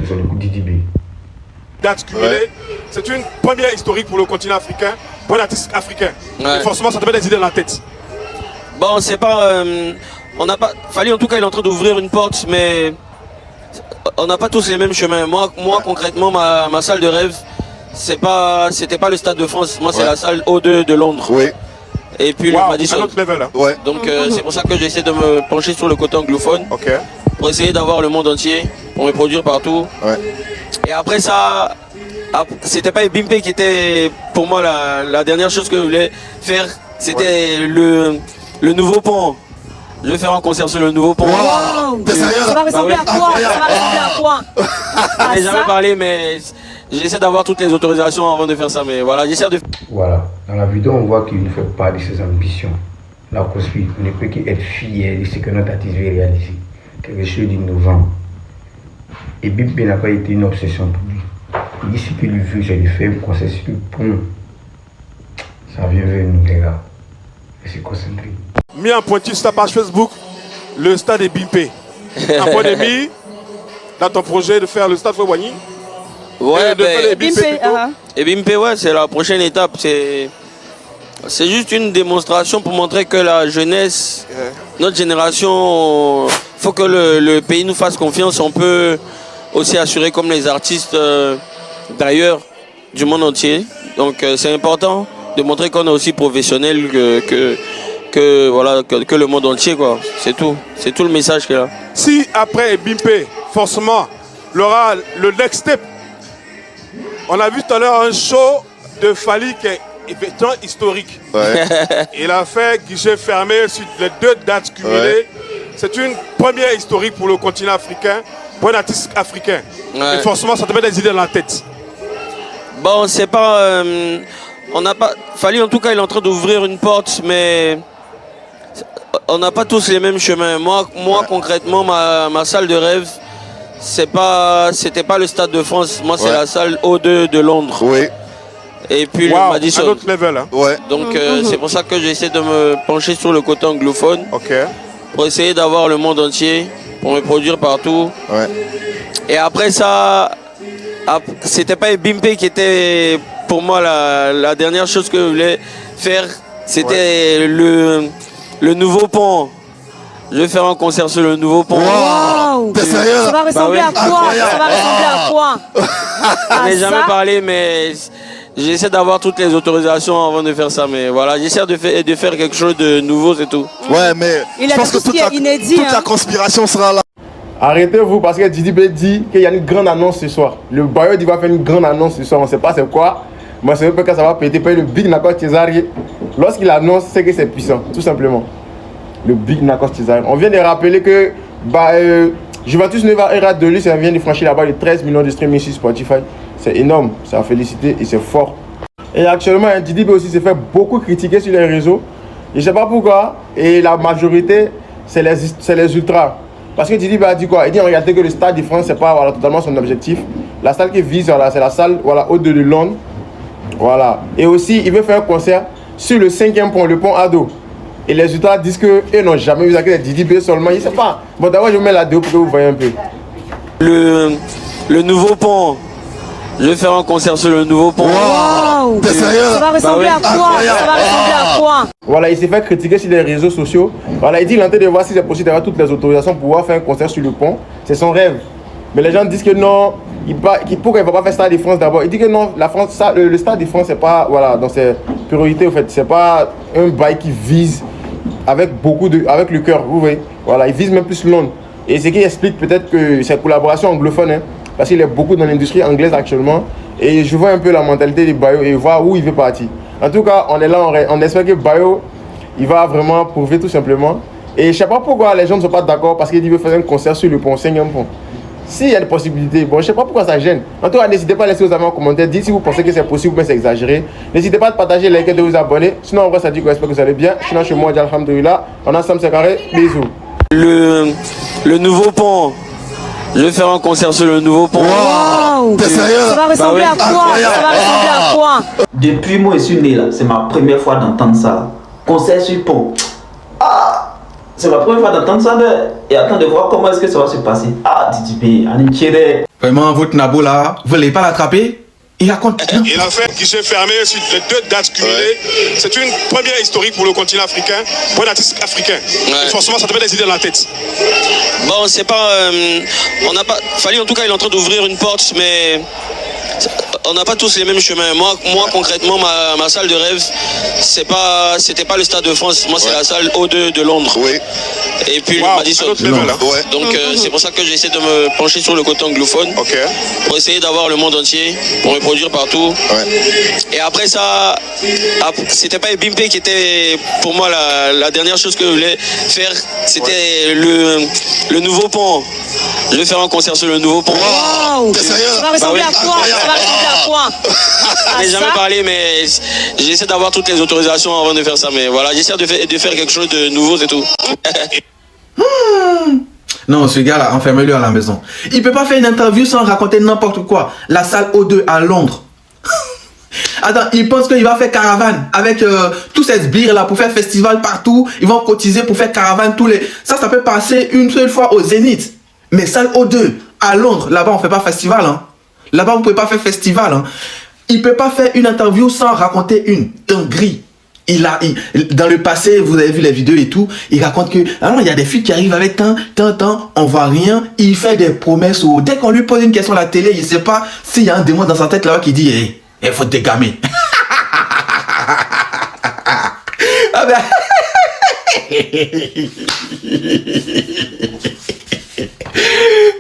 Sur le coup d'Idibé. Dates cumulées, c'est une première historique pour le continent africain, pour un artiste africain. Ouais. Et forcément, ça te met des idées dans la tête. Bon, c'est pas... on n'a pas... Fally, en tout cas, il est en train d'ouvrir une porte, mais... On n'a pas tous les mêmes chemins. Moi concrètement, ma salle de rêve, c'était pas le Stade de France. Moi, c'est la salle O2 de Londres. Oui. Et puis Wow, le un Madison. autre level. Hein. Ouais. Donc c'est pour ça que j'essaie de me pencher sur le côté anglophone, Ok. pour essayer d'avoir le monde entier, pour me produire partout. Ouais. Et après ça, c'était pas Bimpe qui était pour moi la dernière chose que je voulais faire. C'était le nouveau pont. Je vais faire un concert sur le nouveau pont. Wow. T'es sérieux? Ça va ressembler à quoi? Ça va ressembler à quoi? Je n'ai jamais parlé, mais j'essaie d'avoir toutes les autorisations avant de faire ça. Mais voilà, j'essaie de... Voilà. Dans la vidéo, on voit qu'il ne fait pas de ses ambitions. La Cosby ne peut qu'être fier de ce que notre artiste veut réaliser. Quelque chose d'innovant. Et Bimpe n'a pas été une obsession pour lui. Il dit ce qu'il lui veut, c'est de faire un concert sur le pont. Ça vient vers nous, les gars. Et c'est concentré. Mis en pointu sur ta page Facebook, le stade est Bimpe. En point de mis, dans ton projet de faire le stade Fouet-Boigny. Ouais, de faire les Bimpe, plutôt. Et Bimpe, ouais, c'est la prochaine étape. C'est juste une démonstration pour montrer que la jeunesse, notre génération, faut que le pays nous fasse confiance. On peut aussi assurer comme les artistes d'ailleurs, du monde entier. Donc c'est important de montrer qu'on est aussi professionnel que le monde entier, quoi. C'est tout. C'est tout le message qu'il y a. Si après Bimpe, forcément, il aura le next step. On a vu tout à l'heure un show de Fally qui est effectivement historique. Ouais. Il a fait guichet fermé sur les 2 dates cumulées. Ouais. C'est une première historique pour le continent africain, pour un artiste africain. Ouais. Et forcément, ça te met des idées dans la tête. Bon, c'est pas... on n'a pas... Fally, en tout cas, il est en train d'ouvrir une porte, mais... On n'a pas tous les mêmes chemins. Moi concrètement, ma salle de rêve, c'était pas le Stade de France. Moi, c'est la salle O2 de Londres. Oui. Et puis le Wow, Madison. un autre level. Hein. Ouais. Donc c'est pour ça que j'essaie de me pencher sur le côté anglophone, Ok. pour essayer d'avoir le monde entier, pour me produire partout. Ouais. Et après ça, c'était pas Bimpe qui était pour moi la dernière chose que je voulais faire. C'était le nouveau pont. Je vais faire un concert sur le nouveau pont. Wow. T'es sérieux? Ça va ressembler à quoi? Ça va ressembler à quoi? Je n'ai jamais parlé, mais j'essaie d'avoir toutes les autorisations avant de faire ça. Mais voilà, j'essaie de faire quelque chose de nouveau, c'est tout. Ouais, mais Il je a pense tout que ce qui est inédit. toute la conspiration sera là. Arrêtez-vous parce que Didi B dit qu'il y a une grande annonce ce soir. Le Bayo va faire une grande annonce ce soir. On ne sait pas c'est quoi. Moi, c'est pas que ça va péter. Pas le Big Nakos Cesari. Lorsqu'il annonce, c'est que c'est puissant, tout simplement. Le Big Nakos Cesari. On vient de rappeler que Juventus Neva Era de lui, ça vient de franchir la barre de 13 millions de streaming sur Spotify. C'est énorme, c'est à féliciter et c'est fort. Et actuellement, Didi B aussi se fait beaucoup critiquer sur les réseaux. Je ne sais pas pourquoi. Et la majorité, c'est les ultras. Parce que Didi B a dit quoi? Il dit en réalité que le Stade de France, c'est pas totalement son objectif. La salle qu'il vise, c'est la salle haute de Londres. Voilà. Et aussi, il veut faire un concert sur le 5e pont, le pont Ado. Et les ultras disent qu'eux n'ont jamais vu ça, que Didi B seulement. Je ne sais pas. Bon, d'abord, je vous mets la vidéo pour que vous voyez un peu. Le nouveau pont. Je vais faire un concert sur le nouveau pont. Wow. T'es sérieux? Ça va ressembler à quoi? Ça va ressembler à quoi? Voilà, il s'est fait critiquer sur les réseaux sociaux. Voilà, il dit qu'il est en train de voir si c'est possible d'avoir toutes les autorisations pour pouvoir faire un concert sur le pont. C'est son rêve. Mais les gens disent que non, pourquoi il ne va pas faire Stade de France d'abord? Il dit que non, la France, ça, le Stade de France, c'est pas, voilà, dans ses priorités, en fait. C'est pas un bail qui vise avec le cœur, vous voyez. Voilà, il vise même plus Londres. Et ce qui explique peut-être que cette collaboration anglophone, hein, parce qu'il est beaucoup dans l'industrie anglaise actuellement. Et je vois un peu la mentalité de Bayo et voir où il veut partir. En tout cas, on est là, on espère que Bayo, il va vraiment prouver tout simplement. Et je ne sais pas pourquoi les gens ne sont pas d'accord parce qu'il veut faire un concert sur le pont, 5e pont. S'il y a des possibilités, bon, je ne sais pas pourquoi ça gêne. En tout cas, n'hésitez pas à laisser vos avis en commentaire. Dites si vous pensez que c'est possible ou bien c'est exagéré. N'hésitez pas à partager, liker, de vous abonner. Sinon, en vrai, ça dit qu'on espère que vous allez bien. Sinon, chez moi, alhamdoulilah. On a Sam Sekaré. Bisous. Le nouveau pont. Je vais faire un concert sur le nouveau pont. Wow. T'es sérieux? Ça va ressembler à quoi? Ça va ressembler à quoi? Depuis moi je suis né là, c'est ma première fois d'entendre ça. Concert sur pont. Ah, C'est ma première fois d'entendre ça et attends de voir comment est-ce que ça va se passer. Ah, Titi, on est tiré. Vraiment, votre Nabo là, vous voulez pas l'attraper? Il raconte. Il a fait qui s'est fermé sur les 2 dates cumulées. C'est une première historique pour le continent africain, pour un artiste africain. Et forcément, ça te met des idées dans la tête. Bon, c'est pas. On n'a pas. Fally, en tout cas, il est en train d'ouvrir une porte, mais. On n'a pas tous les mêmes chemins. Moi concrètement, ma salle de rêve, c'était pas le Stade de France. Moi, c'est la salle O2 de Londres. Oui. Et puis le Madison. Donc c'est pour ça que j'essaie de me pencher sur le côté anglophone. Pour essayer d'avoir le monde entier, pour me produire partout. Et après ça, c'était pas Ebimpe qui était pour moi la dernière chose que je voulais faire. C'était le nouveau pont. Je vais faire un concert sur le nouveau pont. Wow. Ça va ressembler à quoi? Ça va ressembler à quoi? Je n'ai jamais parlé, mais j'essaie d'avoir toutes les autorisations avant de faire ça. Mais voilà, j'essaie de faire quelque chose de nouveau, c'est tout. Non, ce gars-là, enfermez-le à la maison. Il peut pas faire une interview sans raconter n'importe quoi. La salle O2 à Londres. Attends, il pense qu'il va faire caravane avec tous ces sbires là pour faire festival partout. Ils vont cotiser pour faire caravane tous les... Ça peut passer une seule fois au Zénith. Mais salle O2 à Londres, là-bas on fait pas festival. Hein. Là-bas vous pouvez pas faire festival. Hein. Il peut pas faire une interview sans raconter une dinguerie. Dans le passé, vous avez vu les vidéos et tout, il raconte que il y a des filles qui arrivent avec tant, on voit rien, il fait des promesses. Dès qu'on lui pose une question à la télé, il sait pas s'il y a un démon dans sa tête là-bas qui dit il faut te dégamer. Ah ben...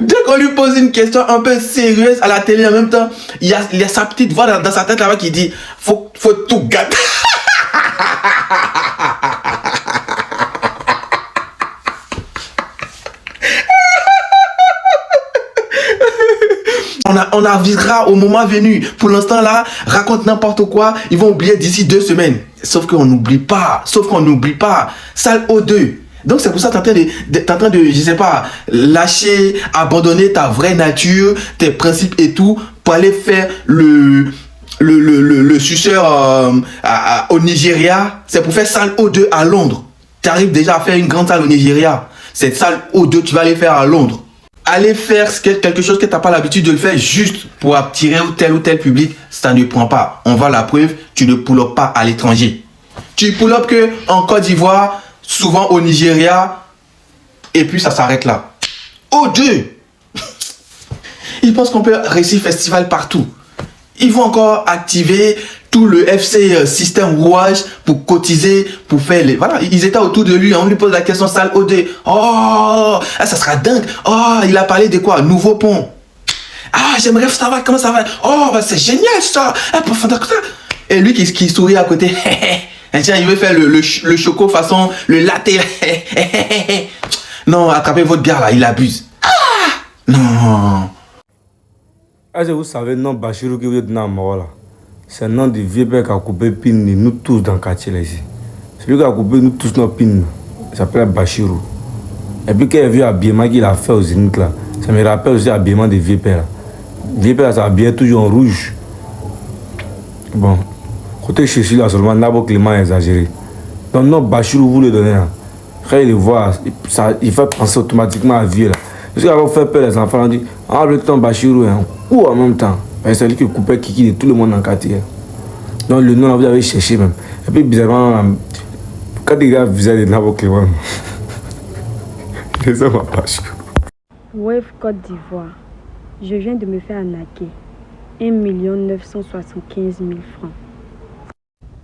Dès qu'on lui pose une question un peu sérieuse à la télé en même temps, il y a sa petite voix dans sa tête là-bas qui dit faut tout gâter. On avisera au moment venu. Pour l'instant là, raconte n'importe quoi, ils vont oublier d'ici 2 semaines. Sauf qu'on n'oublie pas. Salle O2. Donc c'est pour ça que t'es en train de, je sais pas, lâcher, abandonner ta vraie nature, tes principes et tout, pour aller faire le suceur au Nigeria. C'est pour faire salle O2 à Londres. Tu arrives déjà à faire une grande salle au Nigeria. Cette salle O2, tu vas aller faire à Londres. Aller faire quelque chose que tu n'as pas l'habitude de le faire juste pour attirer ou tel public, ça ne prend pas. On voit la preuve, tu ne pull-up pas à l'étranger. Tu pull-up que en Côte d'Ivoire, souvent au Nigeria, et puis ça s'arrête là. O2. Ils pensent qu'on peut réussir festival partout. Ils vont encore activer tout le FC système rouage pour cotiser, pour faire les... Voilà, ils étaient autour de lui, on lui pose la question salle O2. Oh, ça sera dingue. Oh, il a parlé de quoi? Nouveau pont. Ah, j'aimerais savoir comment ça va. Oh, c'est génial ça. Et lui qui sourit à côté. Tiens, il veut faire le choco façon le latte. Non, attrapez votre gars là, il abuse. Ah, non. Est-ce que vous savez le nom Bachirou qui vous êtes dans là? C'est le nom du vieux père qui a coupé pin, nous tous dans le quartier là ici. Celui qui a coupé nous tous nos pins, il s'appelle Bachirou. Et puis quand il a vu l'habillement qu'il a fait aux Zénith là, ça me rappelle aussi l'habillement des vieux pères. Vieux père s'habillait toujours en rouge. Bon, côté chez lui là seulement, Nabo Clément a exagéré. Donc non, Bachirou vous le donnez. Quand il le voit, il fait penser automatiquement à vieux là. Parce qu'il va faire peur les enfants, on dit, enlève le temps Bachirou, ou en même temps. C'est lui qui coupait Kiki de tout le monde dans le quartier. Donc le nom là, vous avez cherché même. Et puis bizarrement, quand les gars visaient de Nabo Clément, les hommes à Bachirou. Wave Côte d'Ivoire, je viens de me faire arnaquer. 1 975 000 francs.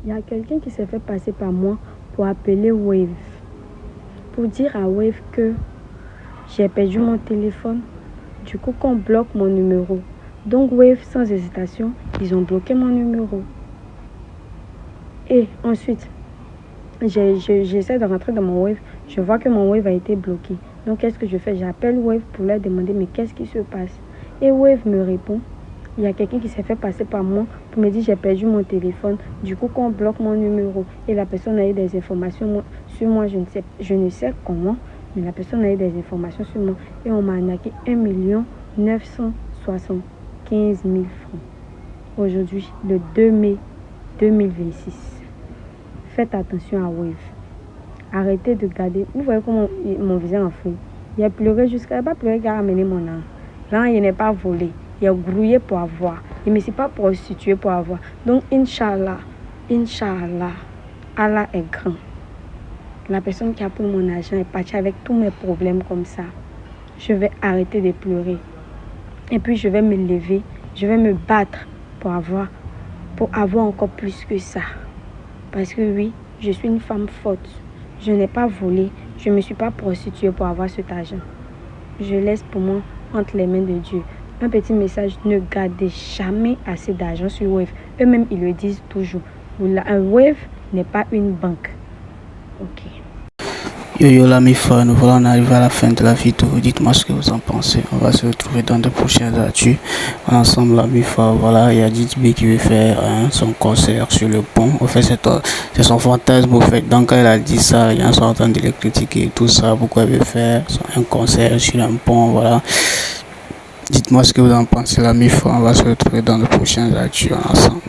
Il y a quelqu'un qui s'est fait passer par moi pour appeler Wave. Pour dire à Wave que j'ai perdu mon téléphone. Du coup, qu'on bloque mon numéro. Donc Wave, sans hésitation, ils ont bloqué mon numéro. Et ensuite, j'essaie de rentrer dans mon Wave. Je vois que mon Wave a été bloqué. Donc qu'est-ce que je fais? J'appelle Wave pour leur demander mais qu'est-ce qui se passe? Et Wave me répond, il y a quelqu'un qui s'est fait passer par moi pour me dire j'ai perdu mon téléphone. Du coup, qu'on bloque mon numéro. Et la personne a eu des informations sur moi, je ne sais comment. Mais la personne a eu des informations sur moi et on m'a arnaqué 1 975 000 francs. Aujourd'hui, le 2 mai 2026. Faites attention à Wave. arrêtez de garder. Vous voyez comment mon visage en fouille. Il a pleuré jusqu'à... Il n'a pas pleuré qui a amené mon âme. Là, il n'est pas volé. Il a grouillé pour avoir. Il ne me s'est pas prostitué pour avoir. Donc, Inch'Allah, Allah est grand. La personne qui a pris mon argent est partie avec tous mes problèmes comme ça. Je vais arrêter de pleurer. Et puis, je vais me lever. Je vais me battre pour avoir encore plus que ça. Parce que oui, je suis une femme forte. Je n'ai pas volé. Je ne me suis pas prostituée pour avoir cet argent. Je laisse pour moi entre les mains de Dieu. Un petit message, ne gardez jamais assez d'argent sur Wave. Eux-mêmes, ils le disent toujours. Un Wave n'est pas une banque. Ok. Yo la MIFA, nous voilà arriver à la fin de la vidéo. Dites-moi ce que vous en pensez. On va se retrouver dans de prochaines actus. Ensemble la MIFA, voilà, il y a DTB qui veut faire son concert sur le pont. En fait, c'est son fantasme. Au fait, donc quand il a dit ça, les gens sont en train de le critiquer et tout ça. Pourquoi il veut faire un concert sur un pont, voilà. Dites-moi ce que vous en pensez la MIFA. On va se retrouver dans de prochaines actus ensemble.